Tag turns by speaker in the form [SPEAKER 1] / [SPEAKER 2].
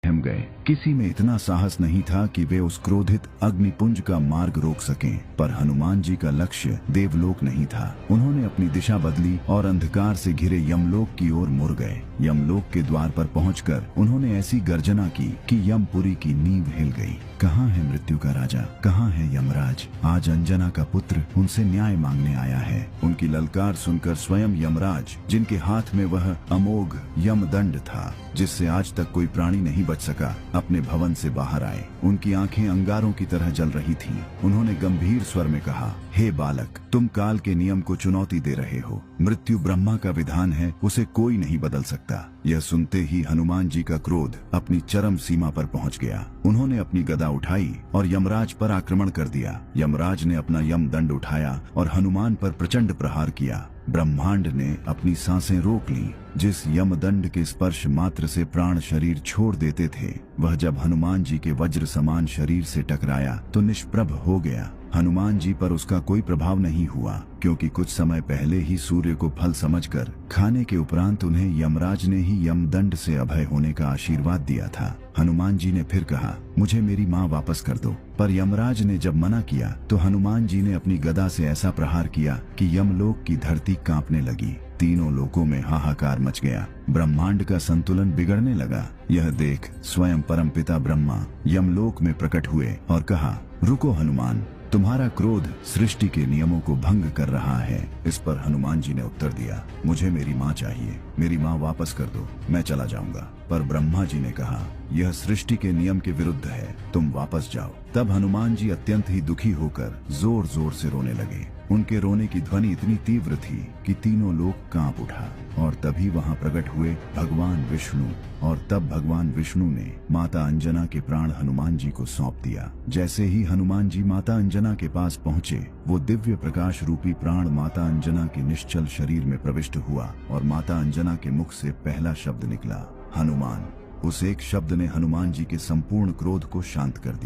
[SPEAKER 1] हम गए। किसी में इतना साहस नहीं था कि वे उस क्रोधित अग्निपुंज का मार्ग रोक सकें, पर हनुमान जी का लक्ष्य देवलोक नहीं था। उन्होंने अपनी दिशा बदली और अंधकार से घिरे यमलोक की ओर मुड़ गए। यमलोक के द्वार पर पहुंचकर उन्होंने ऐसी गर्जना की कि यमपुरी की नींव हिल गई। कहाँ है मृत्यु का राजा, कहाँ है यमराज? आज अंजना का पुत्र उनसे न्याय मांगने आया है। उनकी ललकार सुनकर स्वयं यमराज, जिनके हाथ में वह अमोघ यमदंड था जिससे आज तक कोई प्राणी नहीं बच सका, अपने भवन से बाहर आए। उनकी आंखें अंगारों की तरह जल रही थीं। उन्होंने गंभीर स्वर में कहा, हे बालक, तुम काल के नियम को चुनौती दे रहे हो। मृत्यु ब्रह्मा का विधान है, उसे कोई नहीं बदल सकता। यह सुनते ही हनुमान जी का क्रोध अपनी चरम सीमा पर पहुंच गया। उन्होंने अपनी गदा उठाई और यमराज पर आक्रमण कर दिया। यमराज ने अपना यमदंड उठाया और हनुमान पर प्रचंड प्रहार किया। ब्रह्मांड ने अपनी सांसें रोक ली। जिस यमदंड के स्पर्श मात्र से प्राण शरीर छोड़ देते थे, वह जब हनुमान जी के वज्र समान शरीर से टकराया तो निष्प्रभ हो गया। हनुमान जी पर उसका कोई प्रभाव नहीं हुआ, क्योंकि कुछ समय पहले ही सूर्य को फल समझकर खाने के उपरांत उन्हें यमराज ने ही यमदंड से अभय होने का आशीर्वाद दिया था। हनुमान जी ने फिर कहा, मुझे मेरी माँ वापस कर दो। पर यमराज ने जब मना किया तो हनुमान जी ने अपनी गदा से ऐसा प्रहार किया कि यमलोक की धरती कांपने लगी। तीनों लोकों में हाहाकार मच गया। ब्रह्मांड का संतुलन बिगड़ने लगा। यह देख स्वयं परमपिता ब्रह्मा यमलोक में प्रकट हुए और कहा, रुको हनुमान, तुम्हारा क्रोध सृष्टि के नियमों को भंग कर रहा है। इस पर हनुमान जी ने उत्तर दिया, मुझे मेरी माँ चाहिए, मेरी माँ वापस कर दो, मैं चला जाऊंगा। पर ब्रह्मा जी ने कहा, यह सृष्टि के नियम के विरुद्ध है, तुम वापस जाओ। तब हनुमान जी अत्यंत ही दुखी होकर जोर जोर से रोने लगे। उनके रोने की ध्वनि इतनी तीव्र थी कि तीनों लोग कांप उठा। और तभी वहां प्रकट हुए भगवान विष्णु। और तब भगवान विष्णु ने माता अंजना के प्राण हनुमान जी को सौंप दिया। जैसे ही हनुमान जी माता अंजना के पास पहुंचे, वो दिव्य प्रकाश रूपी प्राण माता अंजना के निश्चल शरीर में प्रविष्ट हुआ और माता अंजना के मुख से पहला शब्द निकला, हनुमान। उस एक शब्द ने हनुमान जी के संपूर्ण क्रोध को शांत कर दिया।